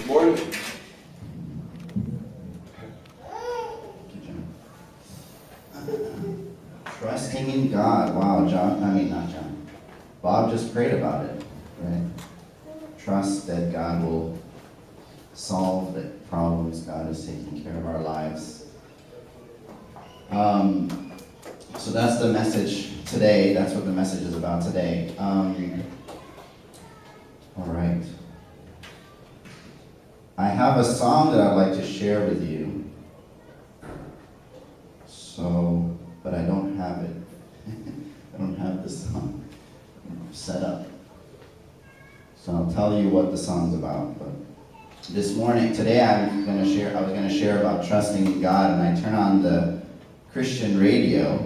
morning. Trusting in God. Wow, not John. Bob just prayed about it, right? Trust that God will solve the problems. God is taking care of our lives. So that's the message today. That's what the message is about today. All right. I have a song that I'd like to share with you. So, but I don't have it. I don't have the song set up. So I'll tell you what the song's about. But today I was going to share about trusting in God, and I turn on the Christian radio,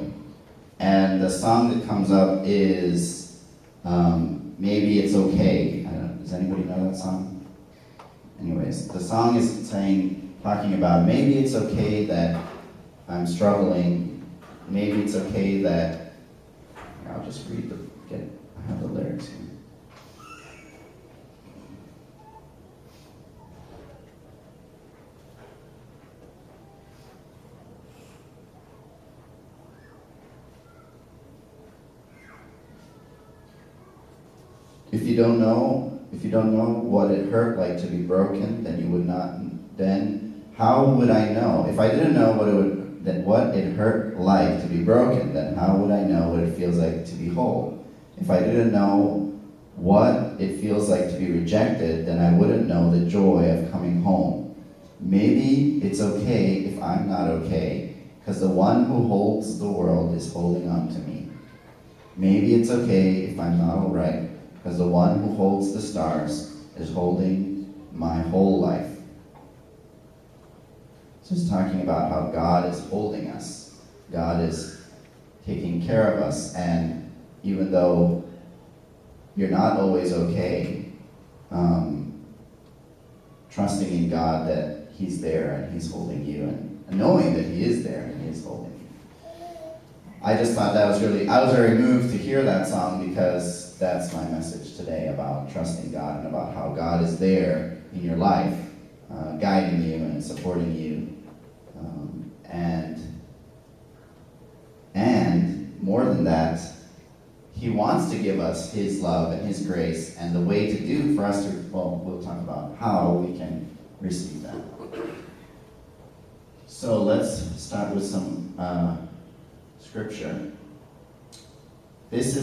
and the song that comes up is Maybe It's Okay. Does anybody know that song? Anyways, the song is talking about maybe it's okay that I'm struggling. Maybe it's okay that I'll just I have the lyrics here. If you don't know what it hurt like to be broken, then how would I know? If I didn't know what it hurt like to be broken, then how would I know what it feels like to be whole? If I didn't know what it feels like to be rejected, then I wouldn't know the joy of coming home. Maybe it's okay if I'm not okay, because the one who holds the world is holding on to me. Maybe it's okay if I'm not alright, because the one who holds the stars is holding my whole life. So it's talking about how God is holding us. God is taking care of us, and even though you're not always okay, trusting in God that He's there and He's holding you, and knowing that He is there and He is holding you. I just thought I was very moved to hear that song, because that's my message today, about trusting God and about how God is there in your life, guiding you and supporting you. And more than that, He wants to give us His love and His grace, and the way to do for us to, we'll talk about how we can receive that. So let's start with some scripture. This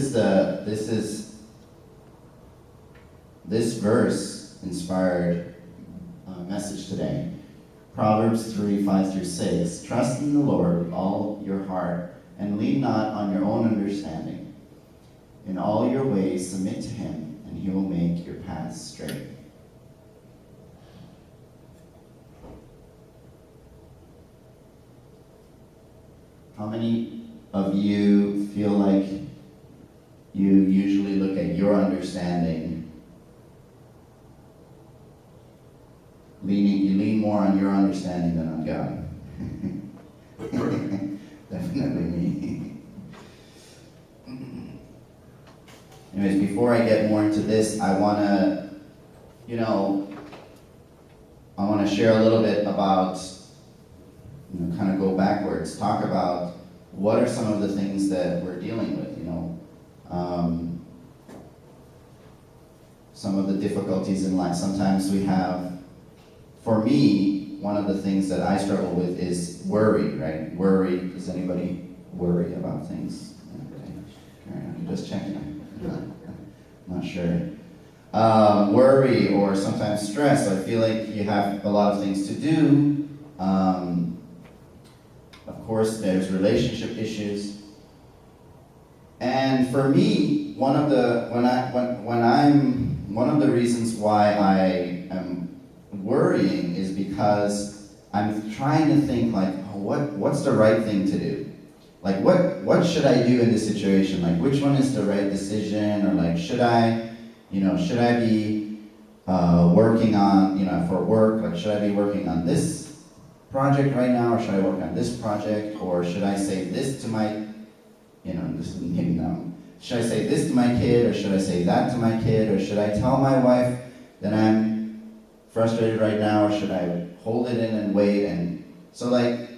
verse inspired message today. Proverbs 3:5-6. Trust in the Lord with all your heart, and lean not on your own understanding. In all your ways submit to Him, and He will make your paths straight. How many of you feel like you usually look at your understanding? You lean more on your understanding than on God. Definitely me. Anyways, before I get more into this, I want to share a little bit about, kind of go backwards, talk about what are some of the things that we're dealing with, some of the difficulties in life. Sometimes we have, for me, one of the things that I struggle with is worry, right? Worry. Does anybody worry about things? Okay. I'm just checking. I'm not sure. Worry, or sometimes stress. I feel like you have a lot of things to do. Of course, there's relationship issues. And for me, one of the reasons why I am worrying is because I'm trying to think what's the right thing to do? Like what should I do in this situation? Like which one is the right decision? Or should I be working on, for work, should I be working on this project right now, or should I work on this project, or should I say this to my, should I say this to my kid, or should I say that to my kid, or should I tell my wife that I'm frustrated right now, or should I hold it in and wait? And so like,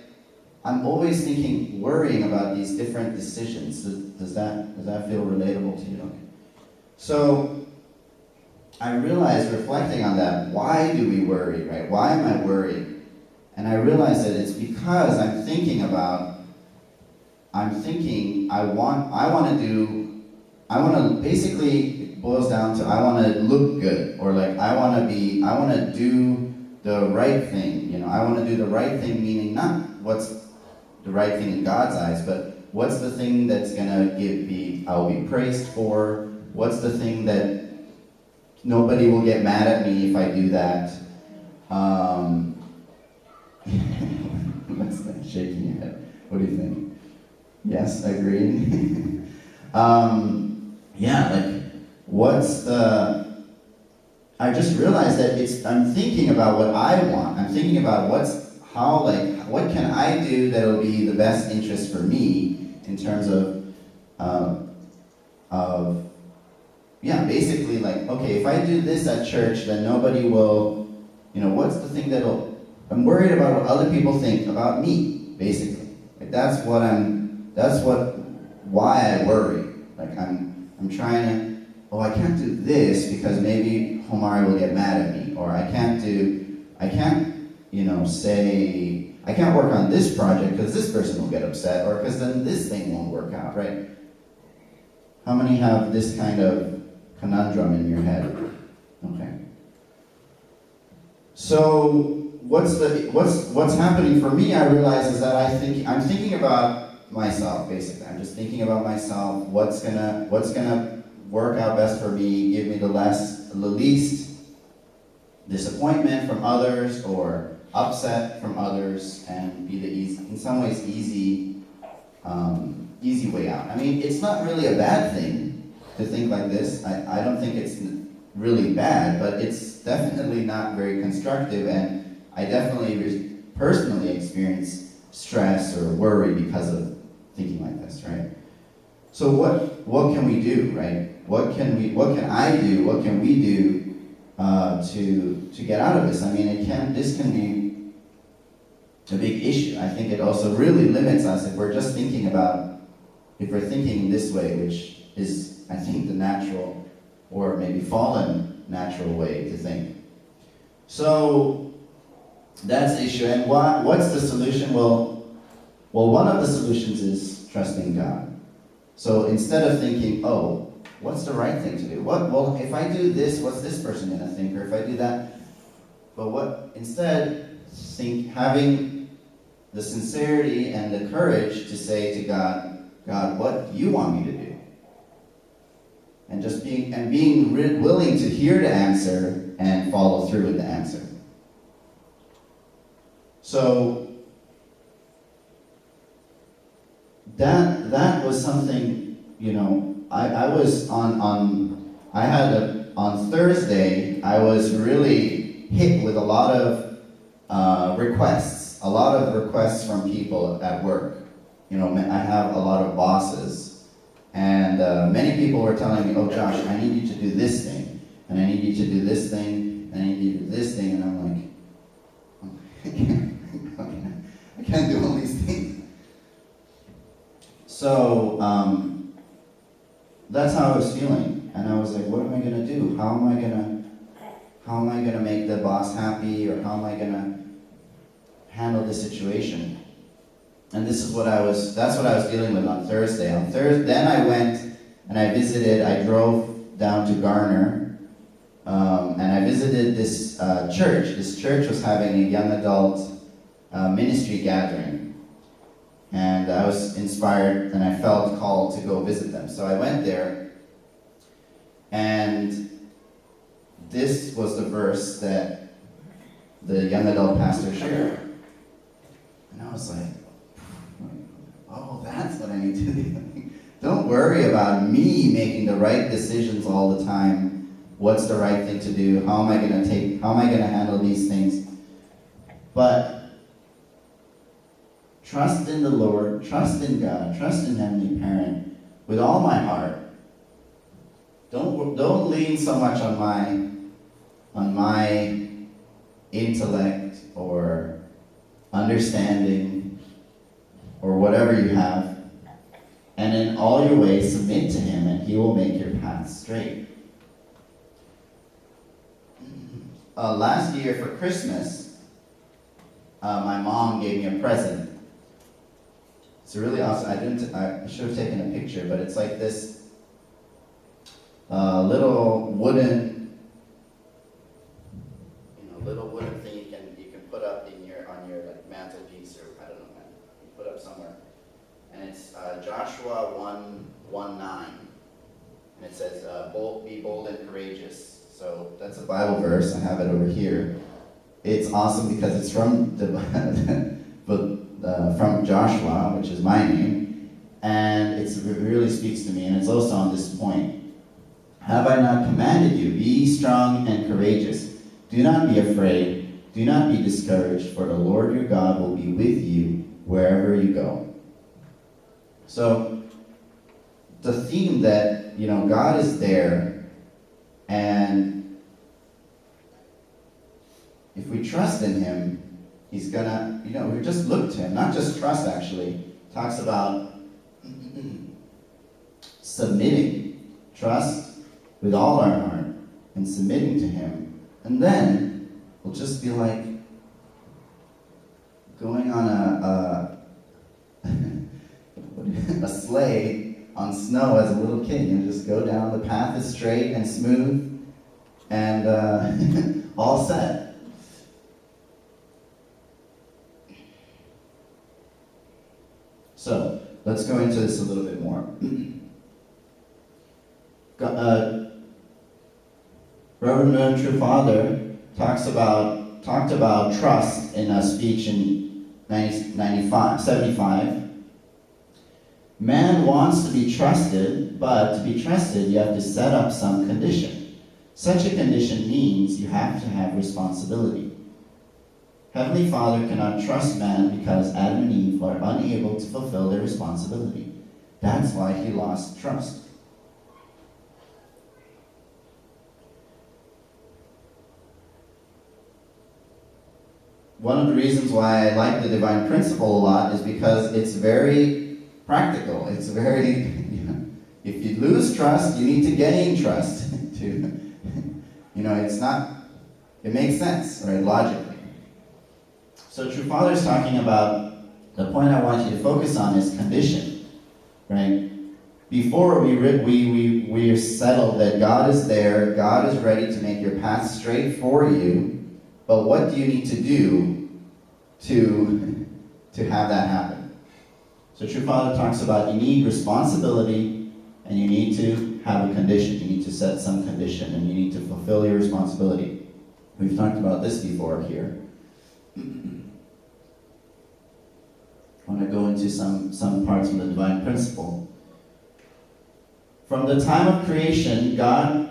I'm always thinking, worrying about these different decisions. Does that feel relatable to you? So I realized, reflecting on that, why do we worry, right? Why am I worried? And I realized that it's because I want to, basically, it boils down to, I want to look good, or like, I want to do the right thing, I want to do the right thing, meaning not what's the right thing in God's eyes, but what's the thing that's gonna I'll be praised for, what's the thing that nobody will get mad at me if I do that. What's that, shaking your head? What do you think? Yes, agreed. I just realized that I'm thinking about what I want. I'm thinking about what can I do that'll be the best interest for me in terms basically like, okay, if I do this at church, then nobody will, what's the thing I'm worried about what other people think about me, basically. Like why I worry. Like I'm trying to, I can't do this because maybe Homari will get mad at me, or I can't say, I can't work on this project because this person will get upset, or because then this thing won't work out, right? How many have this kind of conundrum in your head? Okay. So what's happening for me, I realize, is that I'm thinking about myself, basically. I'm just thinking about myself, what's gonna work out best for me, give me the least disappointment from others or upset from others, and be in some ways easy way out. I mean, it's not really a bad thing to think like this. I don't think it's really bad, but it's definitely not very constructive, and I definitely personally experience stress or worry because of thinking like this, right? So what can we do, right? What can I do? What can we do to get out of this? I mean, this can be a big issue. I think it also really limits us if we're thinking this way, which is, I think, the natural or maybe fallen natural way to think. So that's the issue. And what's the solution? Well, one of the solutions is trusting God. So instead of thinking, what's the right thing to do? If I do this, what's this person going to think? Or if I do that, instead, having the sincerity and the courage to say to God, what do you want me to do? And being willing to hear the answer and follow through with the answer. So that was something, on Thursday, I was really hit with a lot of requests from people at work. I have a lot of bosses, and many people were telling me, Josh, I need you to do this thing, and I need you to do this thing, and I need you to do this thing, and I'm like, I can't do all these things. So that's how I was feeling, and I was like, what am I going to do? How am I going to make the boss happy, or how am I going to handle the situation? And that's what I was dealing with on Thursday. Then I went and I drove down to Garner, and I visited this church. This church was having a young adult ministry gathering. And I was inspired, and I felt called to go visit them. So I went there, and this was the verse that the young adult pastor shared. And I was like, that's what I need to do. Don't worry about me making the right decisions all the time. What's the right thing to do? How am I going to handle these things? But trust in the Lord, trust in God, trust in Heavenly Parent with all my heart. Don't lean so much on my intellect or understanding or whatever you have, and in all your ways submit to him, and he will make your path straight. Last year for Christmas, my mom gave me a present. It's really awesome. I should have taken a picture, but it's like this little wooden thing you can put up on your like mantelpiece, or I don't know, man, you put up somewhere. And it's Joshua 1:19, and it says, "Be bold and courageous." So that's a Bible verse. I have it over here. It's awesome because it's from from Joshua, which is my name, and it really speaks to me. And it's also on this point: "Have I not commanded you? Be strong and courageous. Do not be afraid. Do not be discouraged, for the Lord your God will be with you wherever you go." So the theme that, God is there, and if we trust in him, he's gonna, we just look to him, not just trust actually. Talks about submitting, trust with all our heart, and submitting to him. And then we'll just be like going on a sleigh on snow as a little kid. Just go down, the path is straight and smooth, and all set. So, let's go into this a little bit more. Reverend Moon, True Father, talked about trust in a speech in 75. Man wants to be trusted, but to be trusted, you have to set up some condition. Such a condition means you have to have responsibility. Heavenly Father cannot trust man because Adam and Eve are unable to fulfill their responsibility. That's why he lost trust. One of the reasons why I like the divine principle a lot is because it's very practical. It's very, if you lose trust, you need to gain trust. It makes sense, right, logically. So True Father is talking about, the point I want you to focus on is condition, right? Before we are settled that God is there, God is ready to make your path straight for you, but what do you need to do to have that happen? So True Father talks about you need responsibility, and you need to have a condition. You need to set some condition, and you need to fulfill your responsibility. We've talked about this before here. I want to go into some parts from the divine principle. From the time of creation, God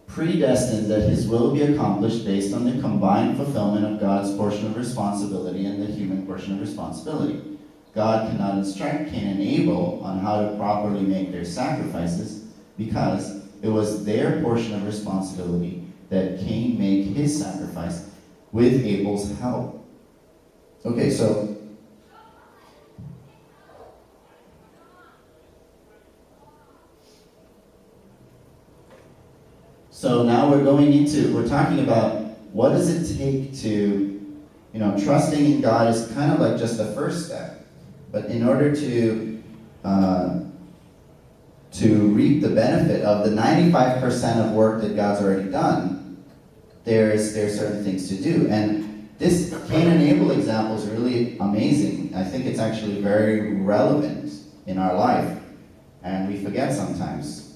predestined that his will be accomplished based on the combined fulfillment of God's portion of responsibility and the human portion of responsibility. God cannot instruct Cain and Abel on how to properly make their sacrifices because it was their portion of responsibility that Cain make his sacrifice with Abel's help. Okay, so now we're talking about what does it take to, trusting in God is kind of like just the first step. But in order to reap the benefit of the 95% of work that God's already done, there's certain things to do. And this Cain and Abel example is really amazing. I think it's actually very relevant in our life, and we forget sometimes.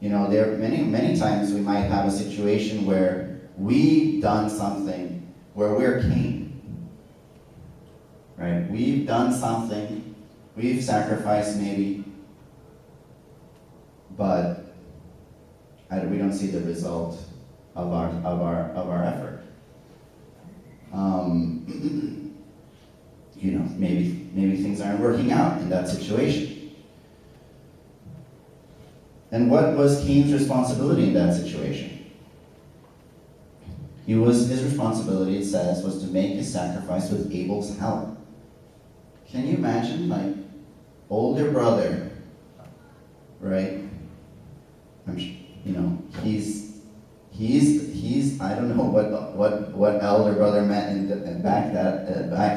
There are many times we might have a situation where we've done something where we're Cain, right? We've done something, we've sacrificed maybe, but we don't see the result of our effort. Maybe things aren't working out in that situation. And what was Cain's responsibility in that situation? his responsibility, it says, was to make a sacrifice with Abel's help. Can you imagine, like, older brother, right? He's I don't know what elder brother meant back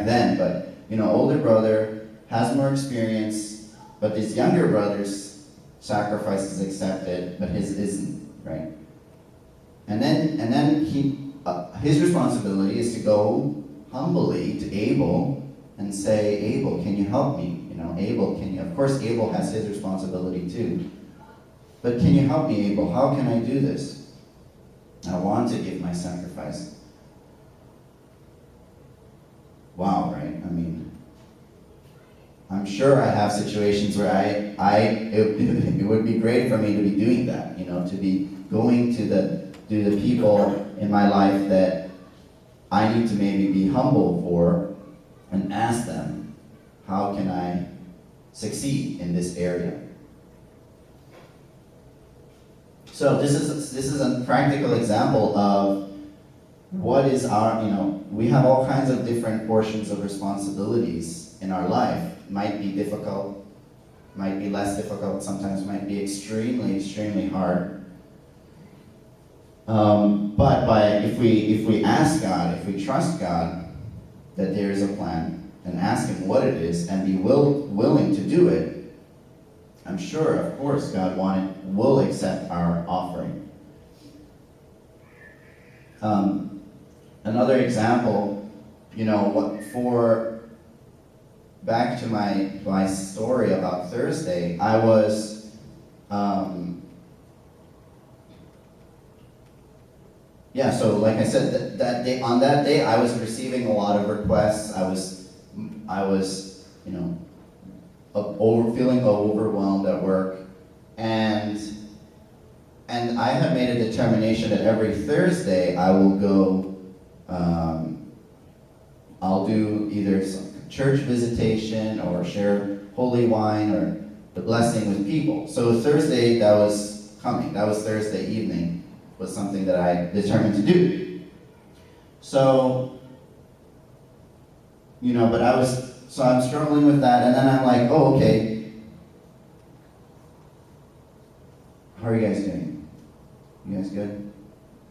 then, but older brother has more experience, but his younger brother's sacrifice is accepted, but his isn't, right? And then his responsibility is to go humbly to Abel and say, Abel, can you help me? Abel, can you? Of course, Abel has his responsibility too. But can you help me, Abel? How can I do this? I want to give my sacrifice. Wow, right? I mean, I'm sure I have situations where it would be great for me to be doing that, to be going to the people in my life that I need to maybe be humble for and ask them, how can I succeed in this area? So this is a practical example of what is our, we have all kinds of different portions of responsibilities in our life. It might be difficult, might be less difficult, sometimes might be extremely, extremely hard. But if we ask God, if we trust God that there is a plan, and ask Him what it is, and be willing to do it, I'm sure, of course, God will accept our offering. Another example, back to my story about Thursday, I was, so like I said, that day, on that day, I was receiving a lot of requests. I was, feeling overwhelmed at work, and I had made a determination that every Thursday I will go. I'll do either some church visitation or share holy wine or the blessing with people. So Thursday, that was coming. That was Thursday evening, was something that I determined to do. So, so I'm struggling with that, and then I'm like, oh, okay. How are you guys doing? You guys good?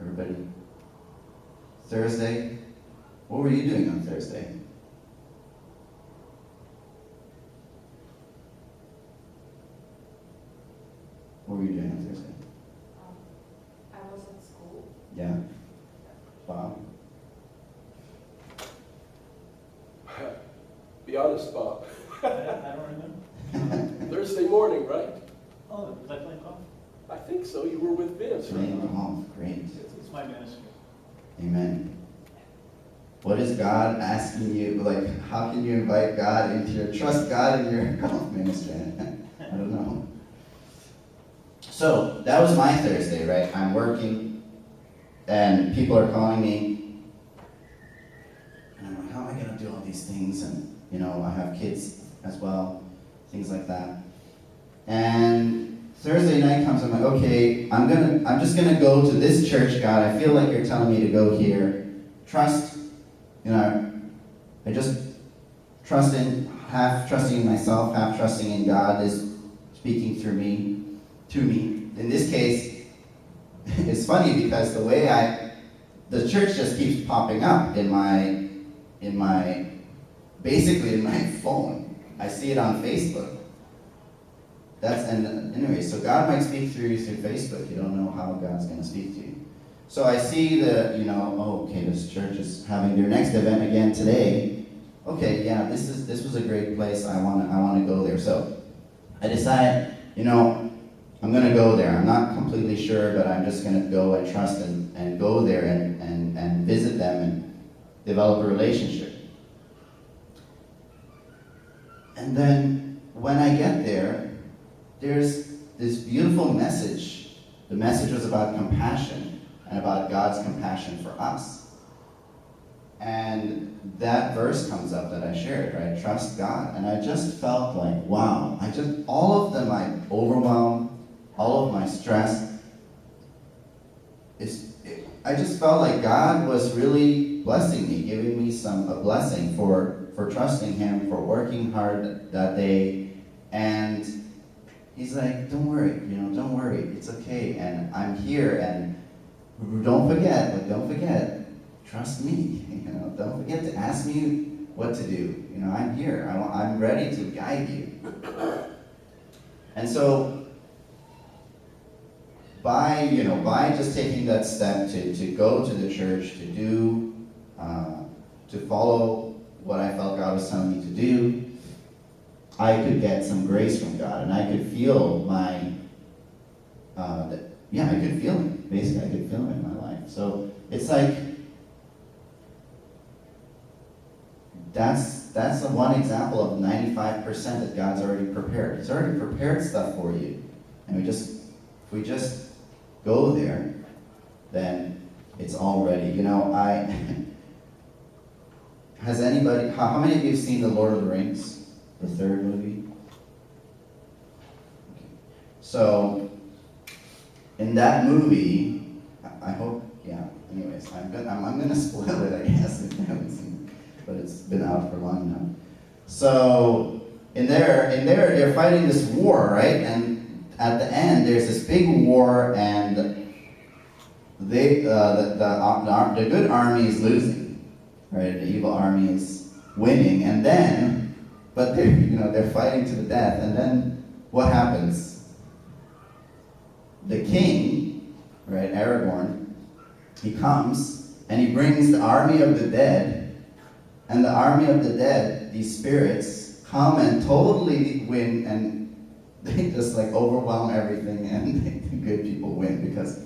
Everybody? Thursday? What were you doing on Thursday? What were you doing on Thursday? I was at school. Yeah. Bob? Be honest, Bob. I don't remember. Thursday morning, right? Oh, was I playing golf? I think so. You were with Vince, right? Playing golf, great. It's my ministry. Amen. What is God asking you? Like, how can you invite God trust God in your golf ministry? I don't know. So, that was my Thursday, right? I'm working, and people are calling me, and I'm like, how am I going to do all these things? And, I have kids as well, things like that. And Thursday night comes, I'm like, okay, I'm just gonna go to this church, God. I feel like you're telling me to go here. Trust, I just half trusting in myself, half trusting in God is speaking through me, to me. In this case, it's funny because the church just keeps popping up in my phone. I see it on Facebook. Anyway, so God might speak through you through Facebook. You don't know how God's going to speak to you. So I see this church is having their next event again today. Okay, yeah, this was a great place. I want to go there. So I decide, I'm going to go there. I'm not completely sure, but I'm just going to go and trust and go there and visit them and develop a relationship. And then when I get there, there's this beautiful message. The message was about compassion and about God's compassion for us. And that verse comes up that I shared, right? Trust God. And I just felt like, wow. All of them, my overwhelm, all of my stress, I just felt like God was really blessing me, giving me a blessing for trusting Him, for working hard that day. And He's like, don't worry, don't worry, it's okay. And I'm here, and don't forget, trust me. Don't forget to ask me what to do. I'm here. I'm ready to guide you. And so, by just taking that step to go to the church, to follow what I felt God was telling me to do, I could get some grace from God, and I could feel I could feel it. Basically, I could feel it in my life. So it's like, that's the one example of 95% that God's already prepared. He's already prepared stuff for you. And if we just go there, then it's all ready. Has anybody, how many of you have seen The Lord of the Rings, the third movie? Okay. So, in that movie, I hope, anyways, I'm gonna spoil it, I guess, if you haven't seen it, but it's been out for long now. So, in there, they're fighting this war, right? And at the end, there's this big war, and the good army is losing, right? The evil army is winning, and then, but they're fighting to the death, and then what happens? The king, right, Aragorn, he comes and he brings the army of the dead, and the army of the dead, these spirits, come and totally win, and they just overwhelm everything, and the good people win because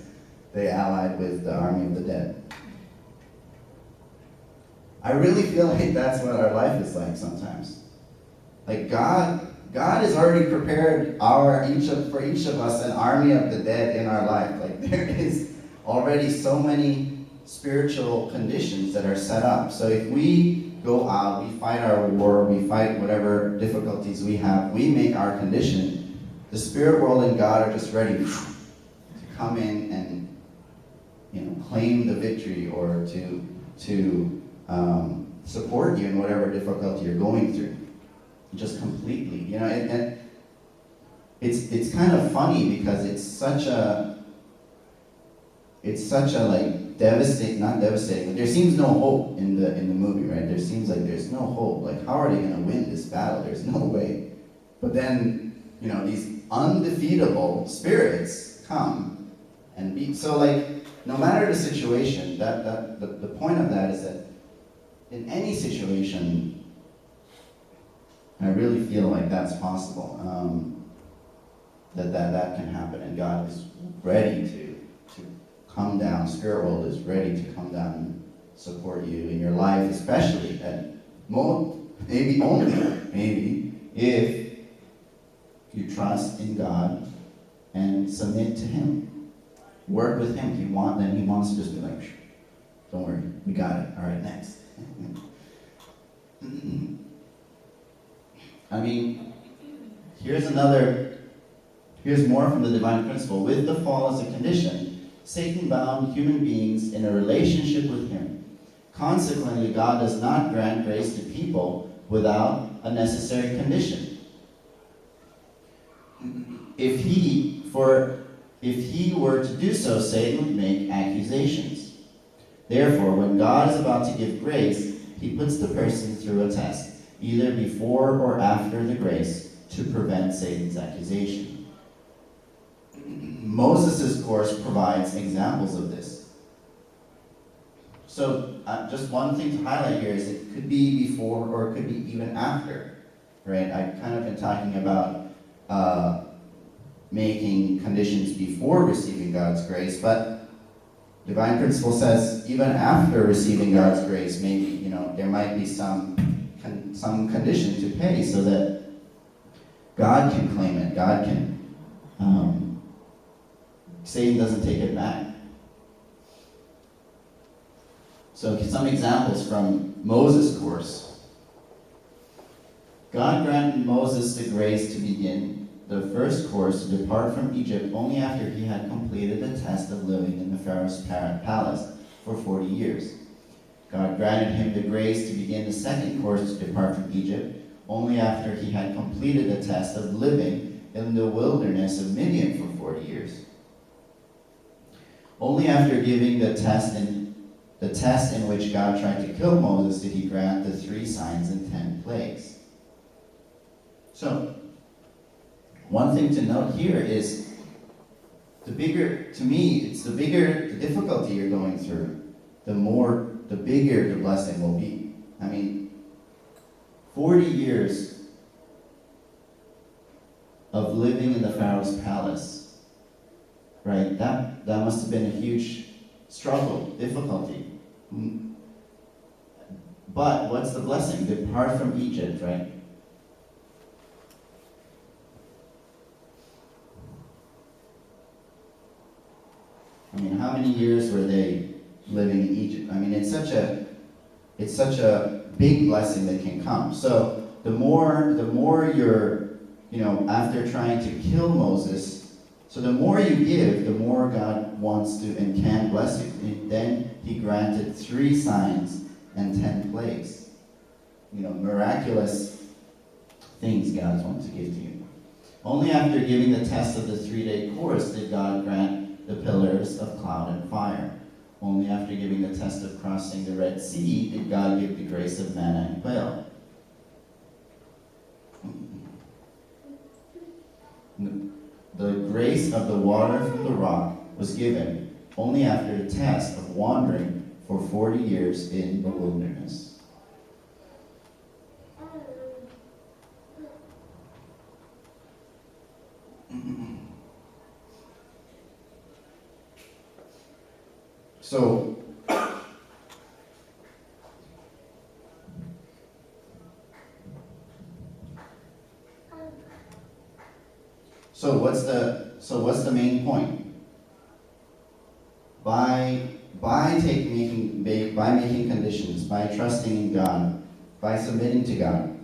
they allied with the army of the dead. I really feel like that's what our life is like sometimes. Like God has already prepared for each of us an army of the dead in our life. Like there is already so many spiritual conditions that are set up. So if we go out, we fight our war, we fight whatever difficulties we have, we make our condition, the spirit world and God are just ready to come in and claim the victory, or to support you in whatever difficulty you're going through. Just completely, and it's kind of funny because it's such a not devastating, but there seems no hope in the movie, right? There seems like there's no hope. Like, how are they going to win this battle? There's no way. But then, these undefeatable spirits come and beat. So, no matter the situation, the point of that is that in any situation, I really feel like that's possible, that can happen, and God is ready to come down. Spirit world is ready to come down and support you in your life, especially, and maybe if you trust in God and submit to Him, work with Him. He wants to just be like, don't worry, we got it. All right, next. Here's more from the divine principle. With the fall as a condition, Satan bound human beings in a relationship with him. Consequently, God does not grant grace to people without a necessary condition. If he were to do so, Satan would make accusations. Therefore, when God is about to give grace, He puts the person through a test, either before or after the grace, to prevent Satan's accusation. Moses' course provides examples of this. So, just one thing to highlight here is it could be before or it could be even after, right? I've kind of been talking about making conditions before receiving God's grace, but divine principle says even after receiving God's grace, maybe, there might be some condition to pay so that God can claim it. God can, Satan doesn't take it back. So some examples from Moses' course. God granted Moses the grace to begin the first course to depart from Egypt only after he had completed the test of living in the Pharaoh's palace for 40 years. God granted him the grace to begin the second course to depart from Egypt only after he had completed the test of living in the wilderness of Midian for 40 years. Only after giving the test in which God tried to kill Moses did he grant the 3 signs and 10 plagues. So, one thing to note here is the bigger the difficulty you're going through, the bigger the blessing will be. I mean, 40 years of living in the Pharaoh's palace, right? That must have been a huge struggle, difficulty. But what's the blessing? Depart from Egypt, right? I mean, how many years were they living in Egypt? I mean, it's such a big blessing that can come. So the more you're, after trying to kill Moses, so the more you give, the more God wants to and can bless you. And then he granted 3 signs and 10 plagues. Miraculous things God wants to give to you. Only after giving the test of the 3-day course did God grant the pillars of cloud and fire. Only after giving the test of crossing the Red Sea did God give the grace of manna and quail. The grace of the water from the rock was given only after the test of wandering for 40 years in the wilderness. So what's the main point? By making conditions, by trusting in God, by submitting to God,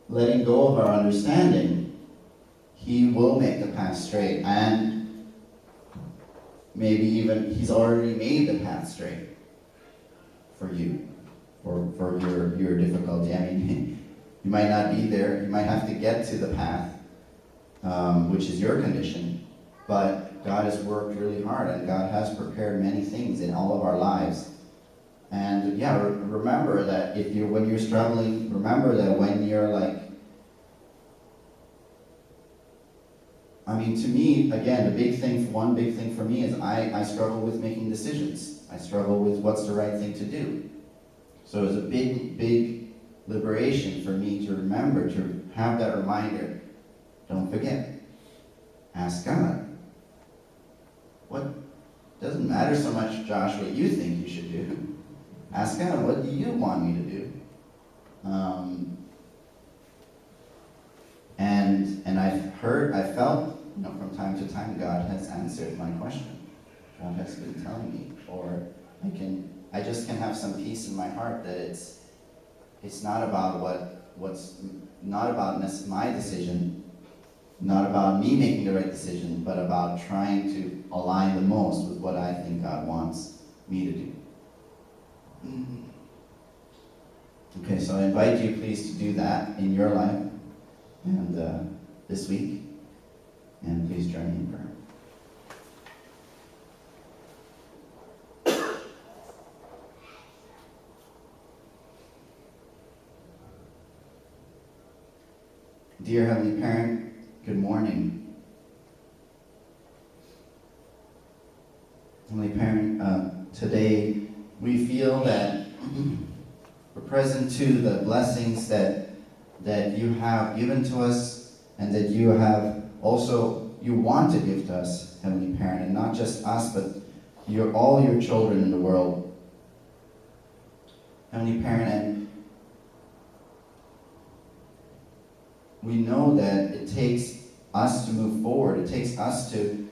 letting go of our understanding, he will make the path straight, and maybe even he's already made the path straight for you, or for your difficulty. I mean, you might not be there, you might have to get to the path, which is your condition, but God has worked really hard, and God has prepared many things in all of our lives. And remember that when you're struggling, remember that when you're to me, again, one big thing for me is I struggle with making decisions. I struggle with what's the right thing to do. So it's a big liberation for me to remember, to have that reminder. Don't forget. Ask God. Doesn't matter so much, Josh, what you think you should do. Ask God, what do you want me to do? And I felt, from time to time, God has answered my question. God has been telling me, or I just can have some peace in my heart that it's not about not about my decision, not about me making the right decision, but about trying to align the most with what I think God wants me to do. Okay, so I invite you please to do that in your life and this week, and please join me in prayer. Dear Heavenly Parent, good morning. Heavenly Parent, today we feel that we're present to the blessings that you have given to us, and that you want to give to us, Heavenly Parent, and not just us, but all your children in the world. Heavenly Parent, and we know that it takes us to move forward. It takes us to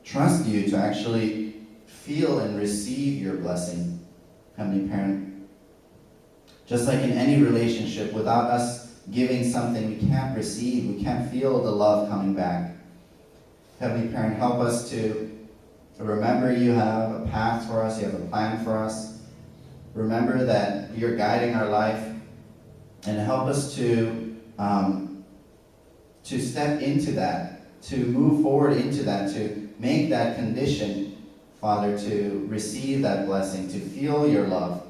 trust you, to actually feel and receive your blessing, Heavenly Parent. Just like in any relationship, without us giving something, we can't receive, we can't feel the love coming back. Heavenly Parent, help us to remember you have a path for us, you have a plan for us. Remember that you're guiding our life, and help us to step into that, to move forward into that, to make that condition, Father, to receive that blessing, to feel your love.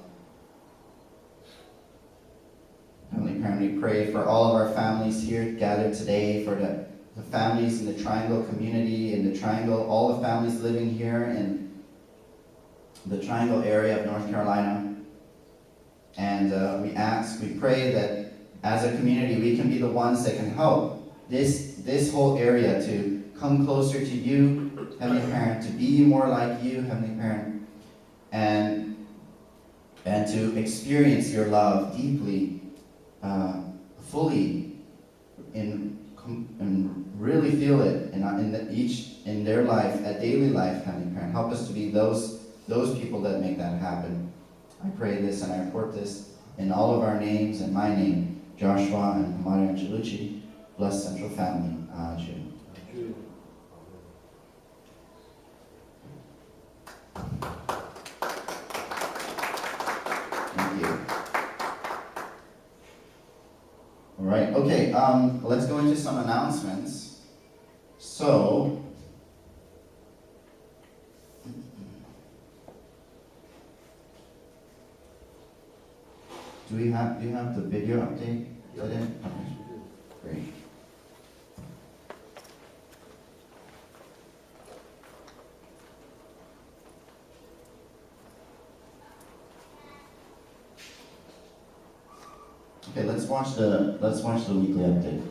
Heavenly Parent, we pray for all of our families here gathered today, for the families in the Triangle community, in the Triangle, all the families living here in the Triangle area of North Carolina. And we pray that as a community, we can be the ones that can help this whole area to come closer to you, Heavenly Parent, to be more like you, Heavenly Parent, and to experience your love deeply, fully, and really feel it in their life, at daily life, Heavenly Parent. Help us to be those people that make that happen. I pray this and I report this in all of our names and my name, Joshua and Mario Angelucci, blessed Central Family. June. Thank you. All right, okay, let's go into some announcements. So, do you have the video update? Is that it? Okay. Great. Okay, let's watch the weekly update.